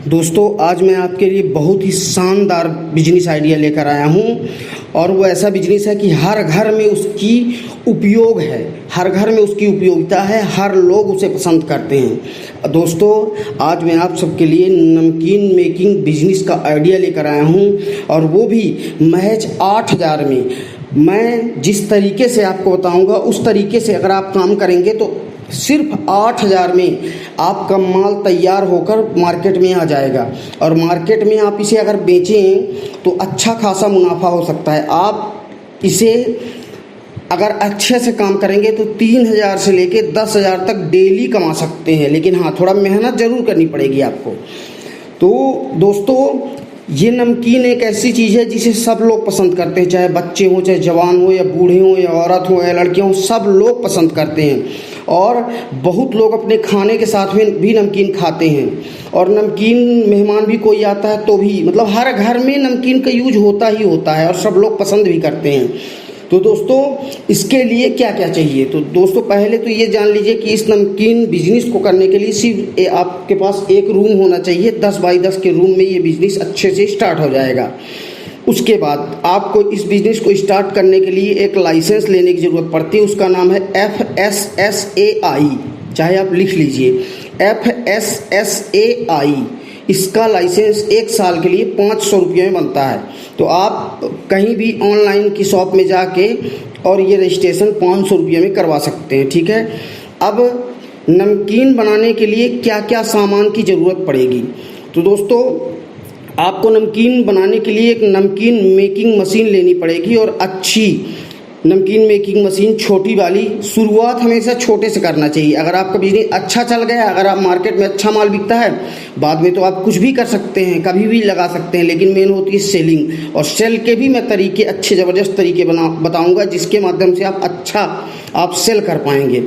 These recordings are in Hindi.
दोस्तों आज मैं आपके लिए बहुत ही शानदार बिजनेस आइडिया लेकर आया हूँ और वो ऐसा बिजनेस है कि हर घर में उसकी उपयोग है, हर घर में उसकी उपयोगिता है, हर लोग उसे पसंद करते हैं। दोस्तों आज मैं आप सबके लिए नमकीन मेकिंग बिजनेस का आइडिया लेकर आया हूँ और वो भी महज 8,000 में। मैं जिस तरीके से आपको बताऊँगा उस तरीके से अगर आप काम करेंगे तो सिर्फ 8,000 में आपका माल तैयार होकर मार्केट में आ जाएगा और मार्केट में आप इसे अगर बेचें तो अच्छा खासा मुनाफा हो सकता है। आप इसे अगर अच्छे से काम करेंगे तो 3,000 से लेके 10,000 तक डेली कमा सकते हैं, लेकिन हाँ थोड़ा मेहनत ज़रूर करनी पड़ेगी आपको। तो दोस्तों ये नमकीन एक ऐसी चीज़ है जिसे सब लोग पसंद करते हैं, चाहे बच्चे हों, चाहे जवान हो या बूढ़े हों या औरत हो या लड़कियाँ हों, सब लोग पसंद करते हैं और बहुत लोग अपने खाने के साथ में भी नमकीन खाते हैं। और नमकीन मेहमान भी कोई आता है तो भी मतलब हर घर में नमकीन का यूज होता ही होता है और सब लोग पसंद भी करते हैं। तो दोस्तों इसके लिए क्या क्या चाहिए, तो दोस्तों पहले तो ये जान लीजिए कि इस नमकीन बिजनेस को करने के लिए सिर्फ आपके पास एक रूम होना चाहिए। 10 बाई 10 के रूम में ये बिजनेस अच्छे से स्टार्ट हो जाएगा। उसके बाद आपको इस बिज़नेस को स्टार्ट करने के लिए एक लाइसेंस लेने की ज़रूरत पड़ती है, उसका नाम है FSSAI, चाहे आप लिख लीजिए FSSAI। इसका लाइसेंस 1 साल के लिए 500 रुपये में बनता है। तो आप कहीं भी ऑनलाइन की शॉप में जाके और ये रजिस्ट्रेशन 500 रुपये में करवा सकते हैं, ठीक है। अब नमकीन बनाने के लिए क्या क्या सामान की ज़रूरत पड़ेगी, तो दोस्तों आपको नमकीन बनाने के लिए एक नमकीन मेकिंग मशीन लेनी पड़ेगी और अच्छी नमकीन मेकिंग मशीन, छोटी वाली। शुरुआत हमेशा छोटे से करना चाहिए। अगर आपका बिजनेस अच्छा चल गया, अगर आप मार्केट में अच्छा माल बिकता है, बाद में तो आप कुछ भी कर सकते हैं, कभी भी लगा सकते हैं, लेकिन मेन होती है सेलिंग। और सेल के भी मैं तरीके अच्छे ज़बरदस्त तरीके बताऊँगा जिसके माध्यम से आप सेल कर पाएंगे।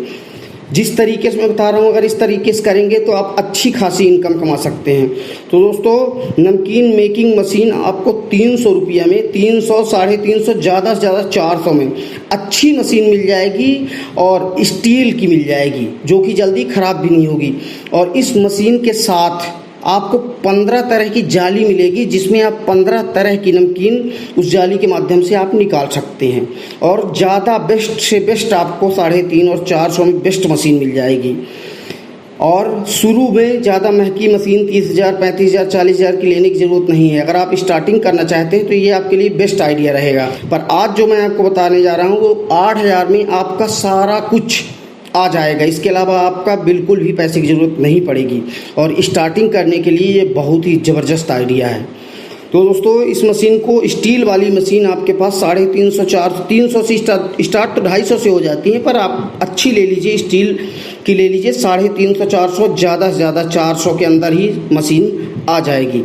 जिस तरीके से मैं बता रहा हूँ अगर इस तरीके से करेंगे तो आप अच्छी खासी इनकम कमा सकते हैं। तो दोस्तों नमकीन मेकिंग मशीन आपको 300 रुपये में, 300, 350, ज़्यादा से ज़्यादा 400 में अच्छी मशीन मिल जाएगी और स्टील की मिल जाएगी जो कि जल्दी ख़राब भी नहीं होगी। और इस मशीन के साथ आपको 15 तरह की जाली मिलेगी जिसमें आप 15 तरह की नमकीन उस जाली के माध्यम से आप निकाल सकते हैं। और ज़्यादा बेस्ट से बेस्ट आपको 350 और 400 में बेस्ट मशीन मिल जाएगी। और शुरू में ज़्यादा महंगी मशीन 30,000, 35,000, 40,000 की लेने की ज़रूरत नहीं है। अगर आप स्टार्टिंग करना चाहते हैं तो ये आपके लिए बेस्ट आइडिया रहेगा। पर आज जो मैं आपको बताने जा रहा हूँ वो 8,000 में आपका सारा कुछ आ जाएगा। इसके अलावा आपका बिल्कुल भी पैसे की ज़रूरत नहीं पड़ेगी और स्टार्टिंग करने के लिए ये बहुत ही ज़बरदस्त आइडिया है। तो दोस्तों इस मशीन को, स्टील वाली मशीन आपके पास 350, 400, 300 से स्टार्ट तो 250 से हो जाती है, पर आप अच्छी ले लीजिए, स्टील की ले लीजिए। 350, 400, ज़्यादा से ज़्यादा 400 के अंदर ही मशीन आ जाएगी।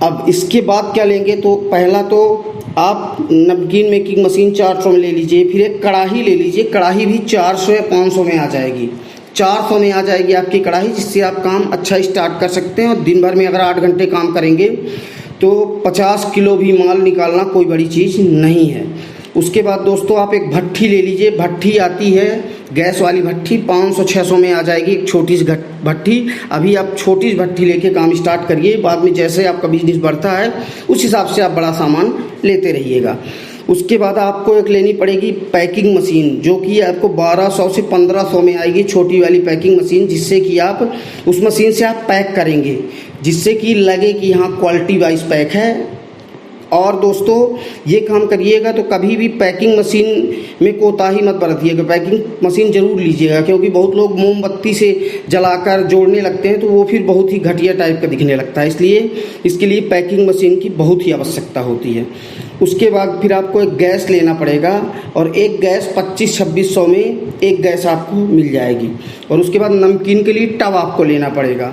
अब इसके बाद क्या लेंगे, तो पहला तो आप नमकीन मेकिंग मशीन 400 में ले लीजिए। फिर एक कढ़ाई ले लीजिए, कढ़ाई भी 400 या 500 में आ जाएगी। 400 में आ जाएगी आपकी कढ़ाई, जिससे आप काम अच्छा स्टार्ट कर सकते हैं। और दिन भर में अगर 8 घंटे काम करेंगे तो 50 किलो भी माल निकालना कोई बड़ी चीज़ नहीं है। उसके बाद दोस्तों आप एक भट्ठी ले लीजिए। भट्ठी आती है गैस वाली भट्ठी, 500-600 में आ जाएगी एक छोटी सी भट्ठी। अभी आप छोटी सी भट्ठी लेके काम स्टार्ट करिए, बाद में जैसे आपका बिजनेस बढ़ता है उस हिसाब से आप बड़ा सामान लेते रहिएगा। उसके बाद आपको एक लेनी पड़ेगी पैकिंग मशीन, जो कि आपको 1200 से 1500 में आएगी, छोटी वाली पैकिंग मशीन, जिससे कि आप उस मशीन से आप पैक करेंगे, जिससे कि लगे कि हाँ क्वालिटी वाइज पैक है। और दोस्तों ये काम करिएगा तो कभी भी पैकिंग मशीन में कोताही मत बरतिएगा, पैकिंग मशीन ज़रूर लीजिएगा, क्योंकि बहुत लोग मोमबत्ती से जलाकर जोड़ने लगते हैं तो वो फिर बहुत ही घटिया टाइप का दिखने लगता है। इसलिए इसके लिए पैकिंग मशीन की बहुत ही आवश्यकता होती है। उसके बाद फिर आपको एक गैस लेना पड़ेगा और एक गैस 2500-2600 में एक गैस आपको मिल जाएगी। और उसके बाद नमकीन के लिए टब आपको लेना पड़ेगा,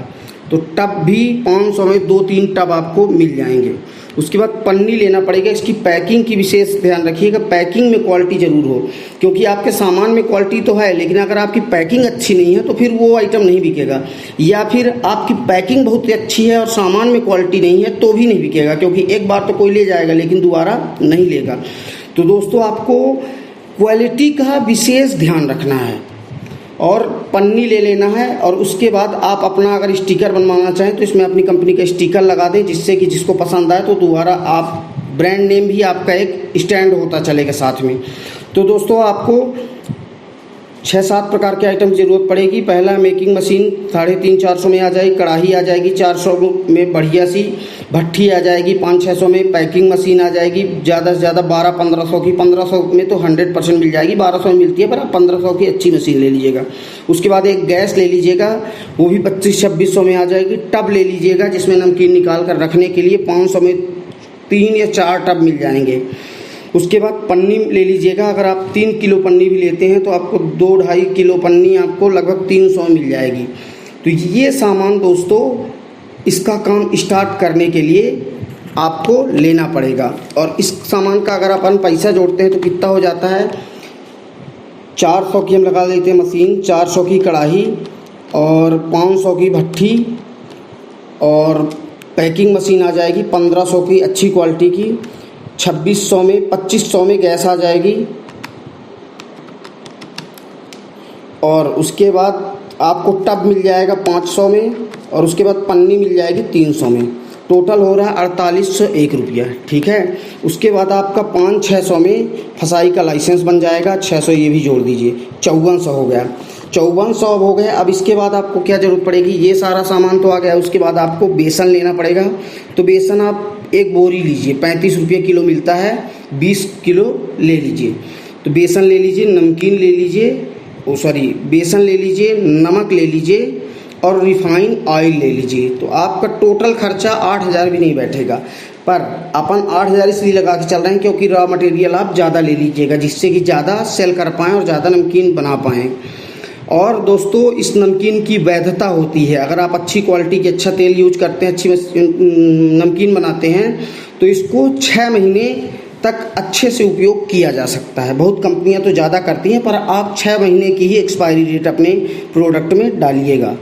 तो टब भी 500 में 2-3 टब आपको मिल जाएंगे। उसके बाद पन्नी लेना पड़ेगा। इसकी पैकिंग की विशेष ध्यान रखिएगा, पैकिंग में क्वालिटी ज़रूर हो, क्योंकि आपके सामान में क्वालिटी तो है लेकिन अगर आपकी पैकिंग अच्छी नहीं है तो फिर वो आइटम नहीं बिकेगा। या फिर आपकी पैकिंग बहुत अच्छी है और सामान में क्वालिटी नहीं है तो भी नहीं बिकेगा, क्योंकि एक बार तो कोई ले जाएगा लेकिन दोबारा नहीं लेगा। तो दोस्तों आपको क्वालिटी का विशेष ध्यान रखना है। और पन्नी ले लेना है। और उसके बाद आप अपना अगर स्टिकर बनवाना चाहें तो इसमें अपनी कंपनी का स्टिकर लगा दें, जिससे कि जिसको पसंद आए तो दोबारा आप ब्रांड नेम भी आपका एक स्टैंड होता चलेगा साथ में। तो दोस्तों आपको 6-7 प्रकार के आइटम की ज़रूरत पड़ेगी। पहला मेकिंग मशीन 350-400 में आ जाएगी, कढ़ाई आ जाएगी 400 में बढ़िया सी, भट्ठी आ जाएगी 500-600 में, पैकिंग मशीन आ जाएगी ज़्यादा से ज़्यादा 1200-1500 की, 1500 में तो 100% मिल जाएगी, 1200 में मिलती है पर आप 1500 की अच्छी मशीन ले लीजिएगा। उसके बाद एक गैस ले लीजिएगा, वो भी 2500-2600 में आ जाएगी। टब ले लीजिएगा जिसमें नमकीन निकाल कर रखने के लिए 500 में 3 या 4 टब मिल जाएंगे। उसके बाद पन्नी ले लीजिएगा, अगर आप 3 किलो पन्नी भी लेते हैं तो आपको 2-2.5 किलो पन्नी आपको लगभग 300 मिल जाएगी। तो ये सामान दोस्तों इसका काम स्टार्ट करने के लिए आपको लेना पड़ेगा। और इस सामान का अगर अपन पैसा जोड़ते हैं तो कितना हो जाता है, 400 की हम लगा देते हैं मशीन, 400 की कढ़ाई और 500 की भट्ठी और पैकिंग मशीन आ जाएगी 1500 की अच्छी क्वालिटी की, 2600 में 2500 में गैस आ जाएगी। और उसके बाद आपको टब मिल जाएगा 500 में और उसके बाद पन्नी मिल जाएगी 300 में। टोटल हो रहा है 4801 रुपया, ठीक है। उसके बाद आपका 500-600 में फसाई का लाइसेंस बन जाएगा, 600 ये भी जोड़ दीजिए, 5400 हो गया। 5400 हो गया। अब इसके बाद आपको क्या ज़रूरत पड़ेगी, ये सारा सामान तो आ गया। उसके बाद आपको बेसन लेना पड़ेगा। तो बेसन आप एक बोरी लीजिए, 35 रुपये किलो मिलता है, 20 किलो ले लीजिए। तो बेसन ले लीजिए, नमकीन ले लीजिए, बेसन ले लीजिए, नमक ले लीजिए और रिफाइन ऑयल ले लीजिए। तो आपका टोटल खर्चा 8000 भी नहीं बैठेगा, पर अपन 8000 इसलिए लगा के चल रहे हैं क्योंकि रॉ मटेरियल आप ज़्यादा ले लीजिएगा, जिससे कि ज़्यादा सेल कर पाएँ और ज़्यादा नमकीन बना पाएँ। और दोस्तों इस नमकीन की वैधता होती है, अगर आप अच्छी क्वालिटी की अच्छा तेल यूज करते हैं, अच्छी नमकीन बनाते हैं तो इसको 6 महीने तक अच्छे से उपयोग किया जा सकता है। बहुत कंपनियां तो ज़्यादा करती हैं, पर आप 6 महीने की ही एक्सपायरी डेट अपने प्रोडक्ट में डालिएगा।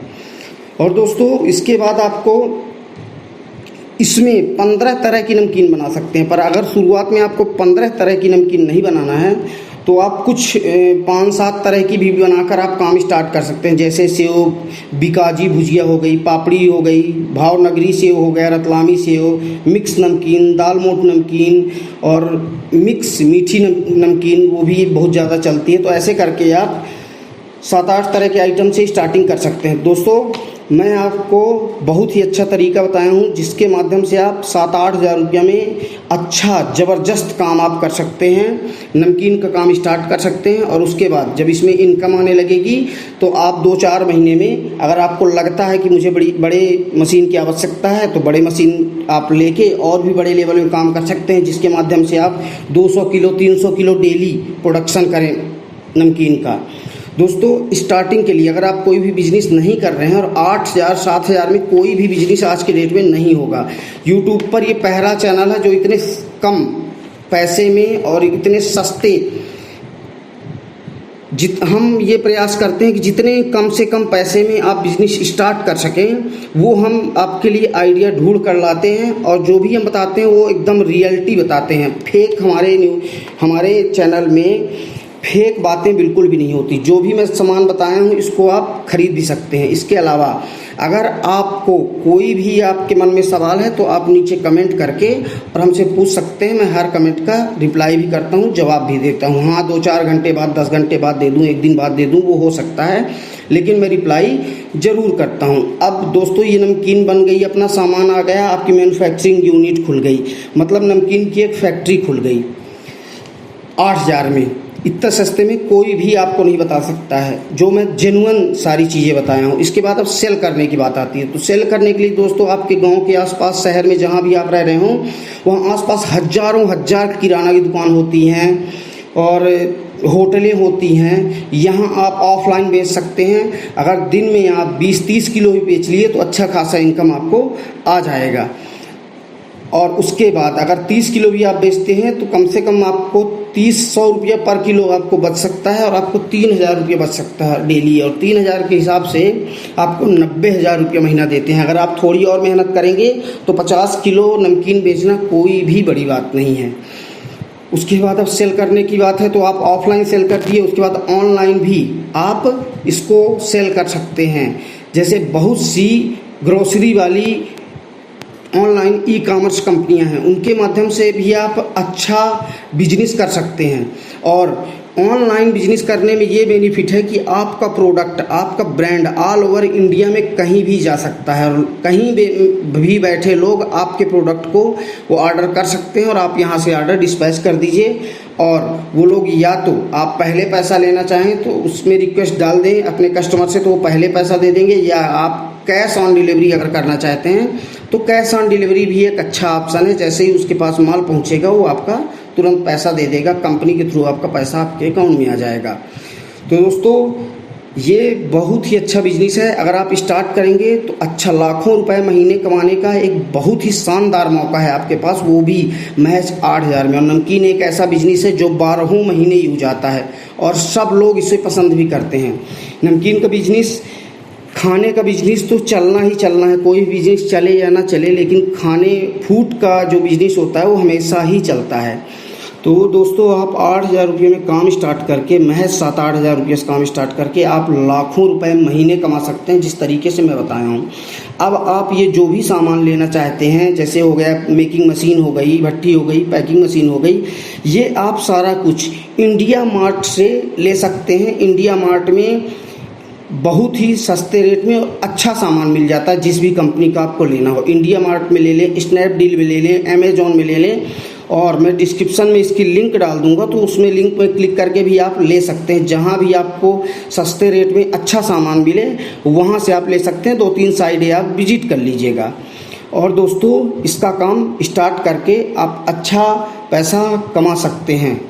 और दोस्तों इसके बाद आपको इसमें 15 तरह की नमकीन बना सकते हैं, पर अगर शुरुआत में आपको 15 तरह की नमकीन नहीं बनाना है तो आप कुछ 5-7 तरह की भी बनाकर आप काम स्टार्ट कर सकते हैं। जैसे सेव बिकाजी भुजिया हो गई, पापड़ी हो गई, भावनगरी सेव हो गया, रतलामी सेव, मिक्स नमकीन, दाल मोठ नमकीन और मिक्स मीठी नमकीन, वो भी बहुत ज़्यादा चलती है। तो ऐसे करके आप 7-8 तरह के आइटम से स्टार्टिंग कर सकते हैं। दोस्तों मैं आपको बहुत ही अच्छा तरीका बताया हूँ जिसके माध्यम से आप 7-8 हज़ार रुपये में अच्छा ज़बरदस्त काम आप कर सकते हैं, नमकीन का काम स्टार्ट कर सकते हैं। और उसके बाद जब इसमें इनकम आने लगेगी तो आप 2-4 महीने में अगर आपको लगता है कि मुझे बड़े मशीन की आवश्यकता है तो बड़े मशीन आप लेके और भी बड़े लेवल में काम कर सकते हैं, जिसके माध्यम से आप 200 किलो 300 किलो डेली प्रोडक्शन करें नमकीन का। दोस्तों स्टार्टिंग के लिए अगर आप कोई भी बिजनेस नहीं कर रहे हैं और 8,000-7,000 में कोई भी बिजनेस आज के डेट में नहीं होगा। यूट्यूब पर ये पहला चैनल है जो इतने कम पैसे में और इतने सस्ते हम ये प्रयास करते हैं कि जितने कम से कम पैसे में आप बिजनेस स्टार्ट कर सकें वो हम आपके लिए आइडिया ढूंढ कर लाते हैं। और जो भी हम बताते हैं वो एकदम रियलिटी बताते हैं। फेक हमारे चैनल में फेक बातें बिल्कुल भी नहीं होती। जो भी मैं सामान बताया हूँ इसको आप खरीद भी सकते हैं। इसके अलावा अगर आपको कोई भी आपके मन में सवाल है तो आप नीचे कमेंट करके और हमसे पूछ सकते हैं। मैं हर कमेंट का रिप्लाई भी करता हूँ, जवाब भी देता हूँ। हाँ 2-4 घंटे बाद 10 घंटे बाद दे दूँ, एक दिन बाद दे दूँ, वो हो सकता है, लेकिन मैं रिप्लाई ज़रूर करता हूँ। अब दोस्तों ये नमकीन बन गई, अपना सामान आ गया, आपकी मैन्युफैक्चरिंग यूनिट खुल गई, मतलब नमकीन की एक फैक्ट्री खुल गई 8,000 में। इतना सस्ते में कोई भी आपको नहीं बता सकता है, जो मैं जेन्युइन सारी चीज़ें बताया हूँ। इसके बाद अब सेल करने की बात आती है। तो सेल करने के लिए दोस्तों आपके गांव के आसपास, शहर में जहाँ भी आप रह रहे हों, वहाँ आसपास हज़ारों किराना की दुकान होती हैं और होटलें होती हैं। यहाँ आप ऑफलाइन बेच सकते हैं। अगर दिन में आप 20-30 किलो भी बेच लिए तो अच्छा खासा इनकम आपको आ जाएगा। और उसके बाद अगर 30 किलो भी आप बेचते हैं तो कम से कम आपको 300 रुपये पर किलो आपको बच सकता है और आपको 3,000 रुपये बच सकता है डेली। और 3,000 के हिसाब से आपको 90,000 रुपये महीना देते हैं। अगर आप थोड़ी और मेहनत करेंगे तो 50 किलो नमकीन बेचना कोई भी बड़ी बात नहीं है। उसके बाद अब सेल करने की बात है तो आप ऑफलाइन सेल कर दिए, उसके बाद ऑनलाइन भी आप इसको सेल कर सकते हैं। जैसे बहुत सी ग्रोसरी वाली ऑनलाइन ई कॉमर्स कंपनियां हैं, उनके माध्यम से भी आप अच्छा बिजनेस कर सकते हैं। और ऑनलाइन बिजनेस करने में ये बेनिफिट है कि आपका प्रोडक्ट, आपका ब्रांड ऑल ओवर इंडिया में कहीं भी जा सकता है और कहीं भी बैठे लोग आपके प्रोडक्ट को वो ऑर्डर कर सकते हैं और आप यहाँ से ऑर्डर डिस्पैच कर दीजिए। और वो लोग या तो आप पहले पैसा लेना चाहें तो उसमें रिक्वेस्ट डाल दें अपने कस्टमर से, तो वो पहले पैसा दे देंगे, या आप कैश ऑन डिलीवरी अगर करना चाहते हैं तो कैश ऑन डिलीवरी भी एक अच्छा ऑप्शन है। जैसे ही उसके पास माल पहुंचेगा वो आपका तुरंत पैसा दे देगा, कंपनी के थ्रू आपका पैसा आपके अकाउंट में आ जाएगा। तो दोस्तों ये बहुत ही अच्छा बिजनेस है। अगर आप स्टार्ट करेंगे तो अच्छा लाखों रुपए महीने कमाने का एक बहुत ही शानदार मौका है आपके पास, वो भी महज 8,000 में। और नमकीन एक ऐसा बिजनेस है जो 12 महीने यूज आता है और सब लोग इसे पसंद भी करते हैं। नमकीन का बिजनेस, खाने का बिजनेस तो चलना ही चलना है, कोई बिजनेस चले या ना चले, लेकिन खाने फूड का जो बिजनेस होता है वो हमेशा ही चलता है। तो दोस्तों आप 8,000 रुपये में काम स्टार्ट करके, महज 7-8 हज़ार रुपये से काम स्टार्ट करके आप लाखों रुपए महीने कमा सकते हैं, जिस तरीके से मैं बताया हूँ। अब आप ये जो भी सामान लेना चाहते हैं, जैसे हो गया मेकिंग मशीन हो गई, भट्टी हो गई, पैकिंग मशीन हो गई, ये आप सारा कुछ इंडिया मार्ट से ले सकते हैं। इंडिया मार्ट में बहुत ही सस्ते रेट में और अच्छा सामान मिल जाता है, जिस भी कंपनी का आपको लेना हो। इंडिया मार्ट में ले लें, स्नैपडील में ले लें, अमेजोन में ले लें, और मैं डिस्क्रिप्शन में इसकी लिंक डाल दूंगा, तो उसमें लिंक पर क्लिक करके भी आप ले सकते हैं। जहां भी आपको सस्ते रेट में अच्छा सामान मिले वहां से आप ले सकते हैं। 2-3 साइटें आप विजिट कर लीजिएगा। और दोस्तों इसका काम स्टार्ट करके आप अच्छा पैसा कमा सकते हैं।